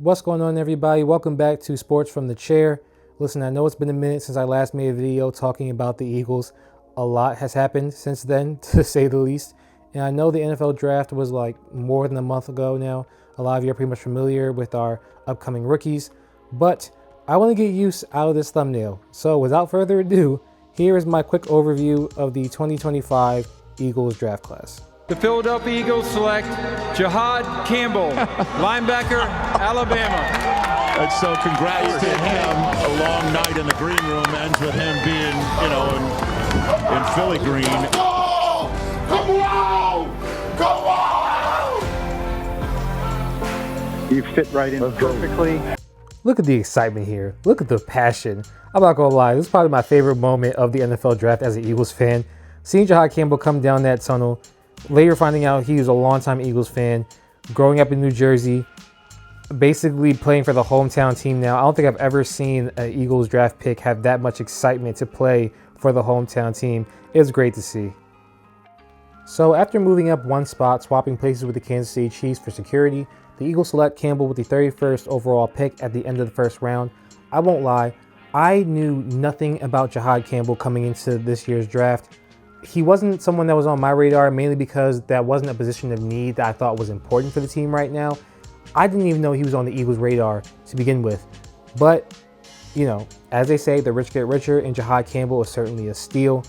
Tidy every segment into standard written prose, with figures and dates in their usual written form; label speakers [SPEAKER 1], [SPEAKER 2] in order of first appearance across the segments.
[SPEAKER 1] What's going on, everybody? Welcome back to Sports from the Chair. Listen, I know it's been a minute since I last made a video talking about the Eagles. A lot has happened since then, to say the least. And I know the NFL draft was like more than a month ago now. A lot of you are pretty much familiar with our upcoming rookies. But I want to get use out of this thumbnail. So without further ado, here is my quick overview of the 2025 Eagles draft class.
[SPEAKER 2] The Philadelphia Eagles select JaMarr Campbell, linebacker, Alabama.
[SPEAKER 3] And so congrats to him. A long night in the green room ends with him being, in Philly green.
[SPEAKER 4] Come on! Come on!
[SPEAKER 5] You fit right in perfectly.
[SPEAKER 1] Look at the excitement here. Look at the passion. I'm not gonna lie, this is probably my favorite moment of the NFL draft as an Eagles fan. Seeing JaMarr Campbell come down that tunnel, later finding out he was a longtime Eagles fan, growing up in New Jersey, basically playing for the hometown team now. I don't think I've ever seen an Eagles draft pick have that much excitement to play for the hometown team. It was great to see. So after moving up one spot, swapping places with the Kansas City Chiefs for security, the Eagles select Campbell with the 31st overall pick at the end of the first round. I won't lie, I knew nothing about JaMarr Campbell coming into this year's draft. He wasn't someone that was on my radar, mainly because that wasn't a position of need that I thought was important for the team right now. I didn't even know he was on the Eagles' radar to begin with. But, as they say, the rich get richer, and JaMarr Campbell is certainly a steal.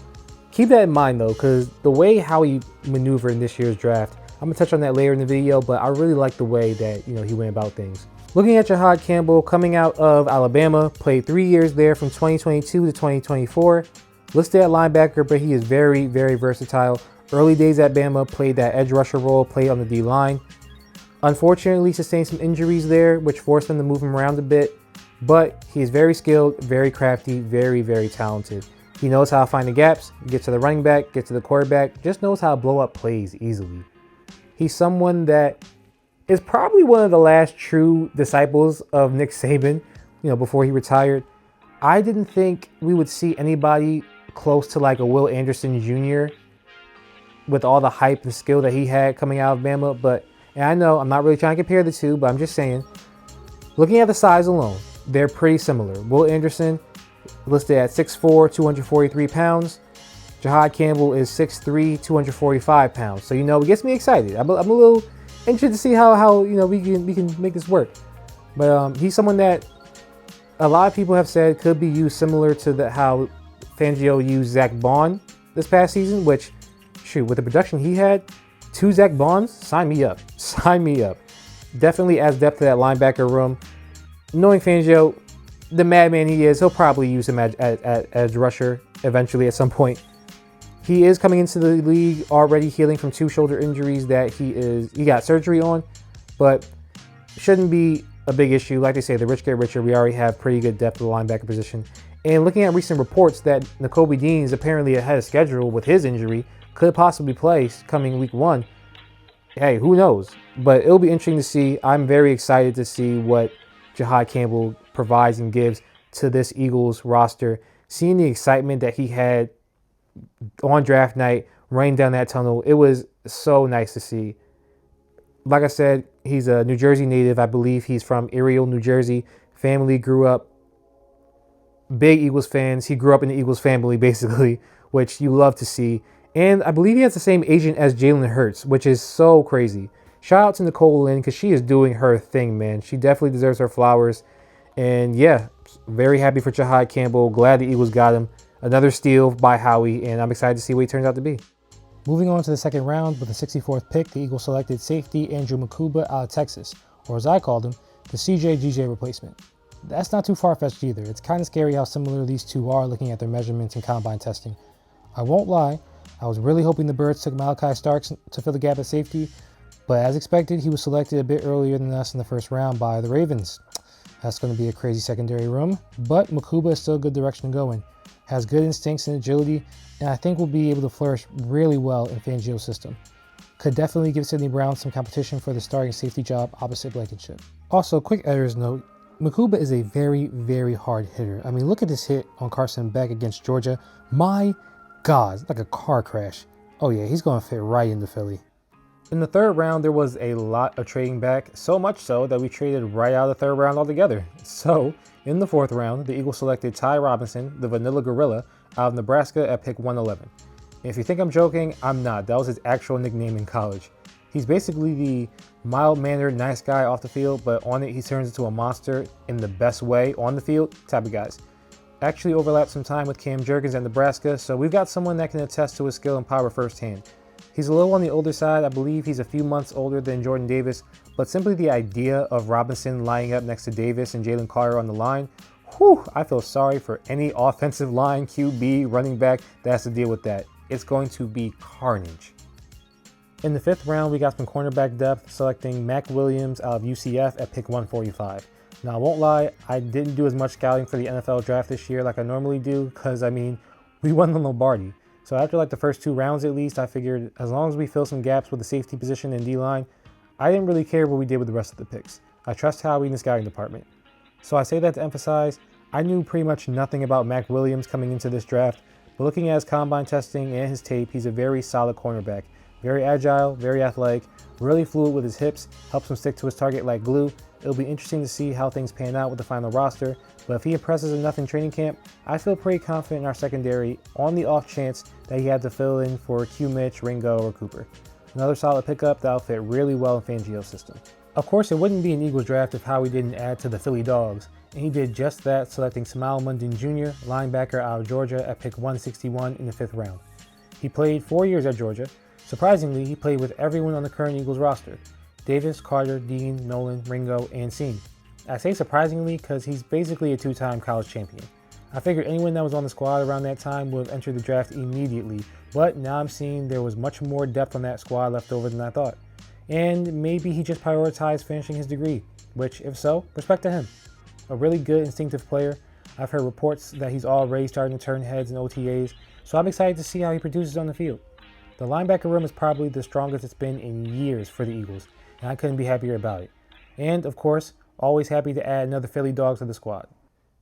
[SPEAKER 1] Keep that in mind, though, because the way how he maneuvered in this year's draft, I'm going to touch on that later in the video, but I really like the way that, he went about things. Looking at JaMarr Campbell, coming out of Alabama, played 3 years there from 2022 to 2024. Listed at linebacker, but he is very, very versatile. Early days at Bama, played that edge rusher role, played on the D-line. Unfortunately, sustained some injuries there, which forced him to move him around a bit. But he is very skilled, very crafty, very, very talented. He knows how to find the gaps, get to the running back, get to the quarterback, just knows how to blow up plays easily. He's someone that is probably one of the last true disciples of Nick Saban, before he retired. I didn't think we would see anybody close to like a Will Anderson Jr. with all the hype and skill that he had coming out of Bama. And I know I'm not really trying to compare the two, but I'm just saying, looking at the size alone, they're pretty similar. Will Anderson listed at 6'4", 243 pounds. JaMarr Campbell is 6'3", 245 pounds. So, it gets me excited. I'm a little interested to see how we can make this work. But he's someone that a lot of people have said could be used similar to how Fangio used Zach Bond this past season, which, shoot, with the production he had, 2 Zach Bonds, sign me up. Sign me up. Definitely adds depth to that linebacker room. Knowing Fangio, the madman he is, he'll probably use him as edge rusher eventually at some point. He is coming into the league already healing from 2 shoulder injuries that he got surgery on, but shouldn't be a big issue. Like they say, the rich get richer. We already have pretty good depth of the linebacker position. And looking at recent reports that Nakobe Dean is apparently ahead of schedule with his injury, could possibly play coming week 1. Hey, who knows? But it'll be interesting to see. I'm very excited to see what JaMarr Campbell provides and gives to this Eagles roster. Seeing the excitement that he had on draft night, running down that tunnel, it was so nice to see. Like I said, he's a New Jersey native. I believe he's from Ariel, New Jersey. Family grew up big Eagles fans. He grew up in the Eagles family, basically, which you love to see. And I believe he has the same agent as Jalen Hurts, which is so crazy. Shout out to Nicole Lynn, because she is doing her thing, man. She definitely deserves her flowers. And yeah, very happy for JaMarr Campbell. Glad the Eagles got him. Another steal by Howie, and I'm excited to see what he turns out to be. Moving on to the second round, with the 64th pick, the Eagles selected safety Andrew Mukuba out of Texas, or as I called him, the CJ replacement. That's not too far-fetched either. It's kind of scary how similar these two are looking at their measurements and combine testing. I won't lie, I was really hoping the Birds took Malachi Starks to fill the gap at safety, but as expected, he was selected a bit earlier than us in the first round by the Ravens. That's going to be a crazy secondary room, but Mukuba is still a good direction to go in. Has good instincts and agility, and I think will be able to flourish really well in Fangio's system. Could definitely give Sidney Brown some competition for the starting safety job opposite Blankenship. Also, quick editor's note, Mukuba is a very, very hard hitter. I mean, look at this hit on Carson Beck against Georgia. My God, it's like a car crash. Oh yeah, he's going to fit right into Philly. In the third round, there was a lot of trading back, so much so that we traded right out of the third round altogether. So, in the fourth round, the Eagles selected Ty Robinson, the Vanilla Gorilla, out of Nebraska at pick 111. And if you think I'm joking, I'm not. That was his actual nickname in college. He's basically the mild-mannered, nice guy off the field, but on it he turns into a monster in the best way on the field type of guys. Actually overlapped some time with Cam Jurgens at Nebraska, so we've got someone that can attest to his skill and power firsthand. He's a little on the older side. I believe he's a few months older than Jordan Davis, but simply the idea of Robinson lining up next to Davis and Jalen Carter on the line, whew, I feel sorry for any offensive line, QB, running back that has to deal with that. It's going to be carnage. In the fifth round, we got some cornerback depth, selecting Mac Williams out of UCF at pick 145. Now, I won't lie, I didn't do as much scouting for the NFL draft this year like I normally do, because, we won the Lombardi. So after like the first 2 rounds at least, I figured as long as we fill some gaps with the safety position and D-line, I didn't really care what we did with the rest of the picks. I trust Howie in the scouting department. So I say that to emphasize, I knew pretty much nothing about Mac Williams coming into this draft, but looking at his combine testing and his tape, he's a very solid cornerback. Very agile, very athletic, really fluid with his hips, helps him stick to his target like glue. It'll be interesting to see how things pan out with the final roster, but if he impresses enough in training camp, I feel pretty confident in our secondary on the off chance that he had to fill in for Q Mitch, Ringo, or Cooper. Another solid pickup that'll fit really well in Fangio's system. Of course, it wouldn't be an Eagles draft if Howie didn't add to the Philly Dogs, and he did just that, selecting Samal Munden Jr., linebacker out of Georgia at pick 161 in the 5th round. He played 4 years at Georgia. Surprisingly, he played with everyone on the current Eagles roster: Davis, Carter, Dean, Nolan, Ringo, and Seam. I say surprisingly because he's basically a 2-time college champion. I figured anyone that was on the squad around that time would have entered the draft immediately, but now I'm seeing there was much more depth on that squad left over than I thought. And maybe he just prioritized finishing his degree, which, if so, respect to him. A really good instinctive player. I've heard reports that he's already starting to turn heads in OTAs, so I'm excited to see how he produces on the field. The linebacker room is probably the strongest it's been in years for the Eagles, and I couldn't be happier about it. And, of course, always happy to add another Philly Dog to the squad.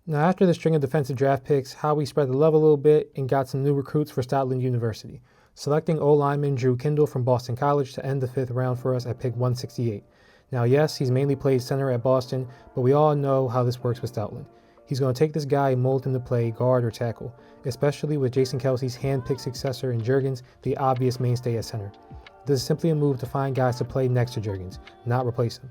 [SPEAKER 1] Now, after the string of defensive draft picks, Howie spread the love a little bit and got some new recruits for Stoutland University, selecting O-lineman Drew Kindle from Boston College to end the 5th round for us at pick 168. Now, yes, he's mainly played center at Boston, but we all know how this works with Stoutland. He's going to take this guy and mold him to play guard or tackle, especially with Jason Kelsey's hand-picked successor in Jurgens, the obvious mainstay at center. This is simply a move to find guys to play next to Jurgens, not replace him.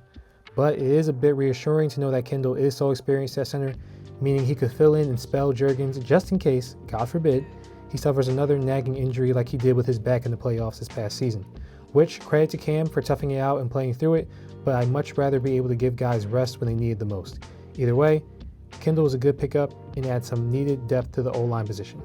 [SPEAKER 1] But it is a bit reassuring to know that Kindle is so experienced at center, meaning he could fill in and spell Jurgens just in case, God forbid, he suffers another nagging injury like he did with his back in the playoffs this past season. Which, credit to Cam for toughing it out and playing through it, but I'd much rather be able to give guys rest when they need it the most. Either way, Kindle is a good pickup and adds some needed depth to the O-line position.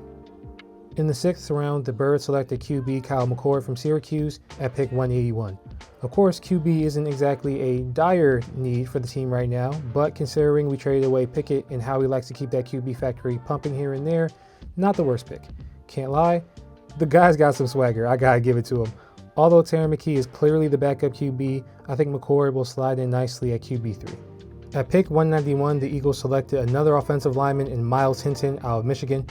[SPEAKER 1] In the 6th round, the Birds selected QB Kyle McCord from Syracuse at pick 181. Of course, QB isn't exactly a dire need for the team right now, but considering we traded away Pickett and how he likes to keep that QB factory pumping here and there, not the worst pick. Can't lie, the guy's got some swagger, I gotta give it to him. Although Terry McKee is clearly the backup QB, I think McCord will slide in nicely at QB3. At pick 191, the Eagles selected another offensive lineman in Miles Hinton out of Michigan.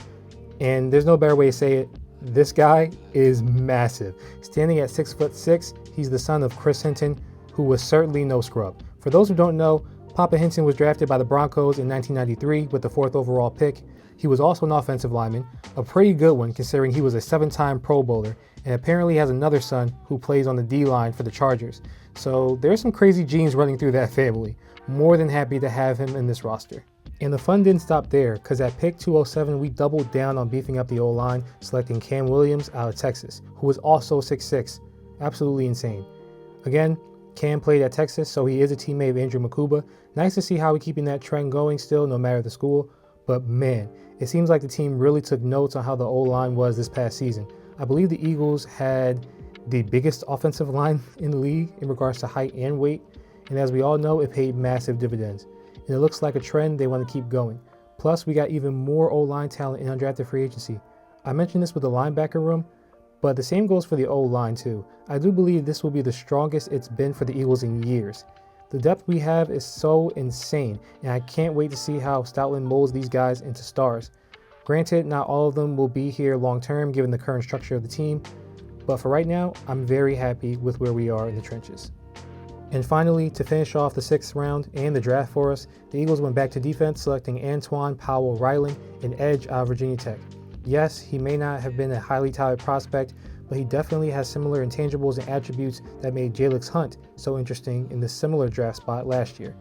[SPEAKER 1] And there's no better way to say it, this guy is massive. Standing at 6'6", he's the son of Chris Hinton, who was certainly no scrub. For those who don't know, Papa Hinton was drafted by the Broncos in 1993 with the 4th overall pick. He was also an offensive lineman, a pretty good one considering he was a 7-time Pro Bowler, and apparently has another son who plays on the D-line for the Chargers. So there's some crazy genes running through that family. More than happy to have him in this roster. And the fun didn't stop there, because at pick 207, we doubled down on beefing up the O-line, selecting Cam Williams out of Texas, who was also 6'6". Absolutely insane. Again, Cam played at Texas, so he is a teammate of Andrew Makuba. Nice to see how we're keeping that trend going still, no matter the school. But man, it seems like the team really took notes on how the O-line was this past season. I believe the Eagles had the biggest offensive line in the league in regards to height and weight, and as we all know, it paid massive dividends. And it looks like a trend they want to keep going. Plus, we got even more O-line talent in undrafted free agency. I mentioned this with the linebacker room, but the same goes for the O-line too. I do believe this will be the strongest it's been for the Eagles in years. The depth we have is so insane, and I can't wait to see how Stoutland molds these guys into stars. Granted, not all of them will be here long term given the current structure of the team, But for right now, I'm very happy with where we are in the trenches. And finally, to finish off the 6th round and the draft for us, the Eagles went back to defense, selecting Antoine Powell-Ryland, an edge out of Virginia Tech. Yes, he may not have been a highly touted prospect, but he definitely has similar intangibles and attributes that made Jalix Hunt so interesting in the similar draft spot last year.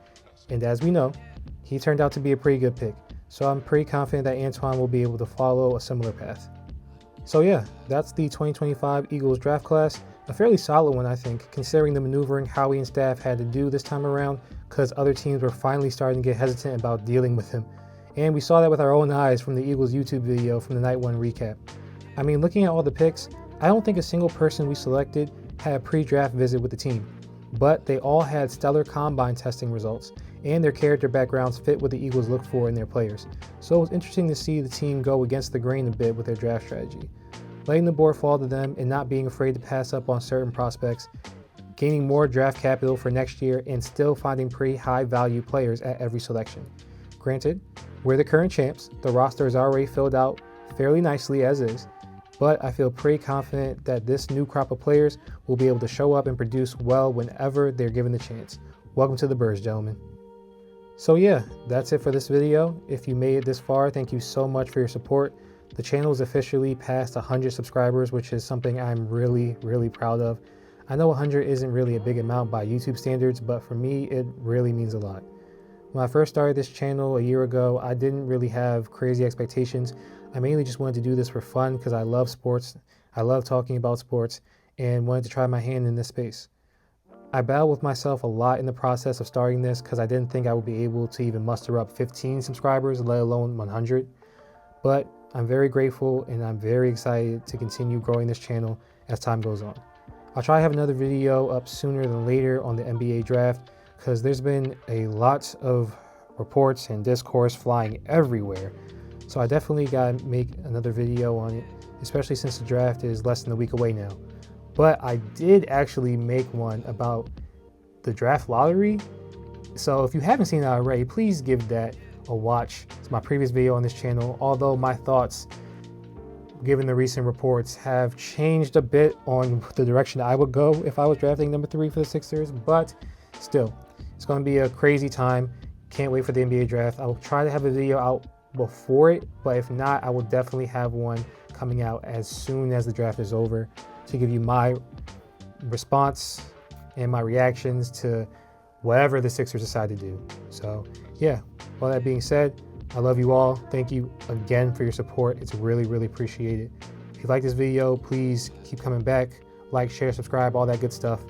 [SPEAKER 1] And as we know, he turned out to be a pretty good pick, so I'm pretty confident that Antoine will be able to follow a similar path. So yeah, that's the 2025 Eagles draft class. A fairly solid one, I think, considering the maneuvering Howie and staff had to do this time around, because other teams were finally starting to get hesitant about dealing with him. And we saw that with our own eyes from the Eagles YouTube video from the Night 1 recap. I mean, looking at all the picks, I don't think a single person we selected had a pre-draft visit with the team, but they all had stellar combine testing results, and their character backgrounds fit what the Eagles look for in their players. So it was interesting to see the team go against the grain a bit with their draft strategy, letting the board fall to them and not being afraid to pass up on certain prospects, gaining more draft capital for next year, and still finding pretty high value players at every selection. Granted, we're the current champs, the roster is already filled out fairly nicely as is, but I feel pretty confident that this new crop of players will be able to show up and produce well whenever they're given the chance. Welcome to the Birds, gentlemen. So yeah, that's it for this video. If you made it this far, thank you so much for your support. The channel is officially past 100 subscribers, which is something I'm really, really proud of. I know 100 isn't really a big amount by YouTube standards, but for me, it really means a lot. When I first started this channel a year ago, I didn't really have crazy expectations. I mainly just wanted to do this for fun because I love sports. I love talking about sports and wanted to try my hand in this space. I battled with myself a lot in the process of starting this because I didn't think I would be able to even muster up 15 subscribers, let alone 100. But I'm very grateful and I'm very excited to continue growing this channel as time goes on. I'll try to have another video up sooner than later on the NBA draft because there's been a lot of reports and discourse flying everywhere. So I definitely gotta make another video on it, especially since the draft is less than a week away now. But I did actually make one about the draft lottery. So if you haven't seen it already, please give that a watch. It's my previous video on this channel, although my thoughts, given the recent reports, have changed a bit on the direction I would go if I was drafting number 3 for the Sixers, but still, it's going to be a crazy time. Can't wait for the NBA draft. I'll try to have a video out before it, but if not, I will definitely have one coming out as soon as the draft is over to give you my response and my reactions to whatever the Sixers decide to do. So yeah, all that being said, I love you all. Thank you again for your support. It's really, really appreciated. If you like this video, please keep coming back. Like, share, subscribe, all that good stuff.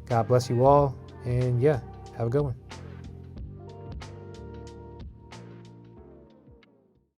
[SPEAKER 1] God bless you all. And yeah, have a good one.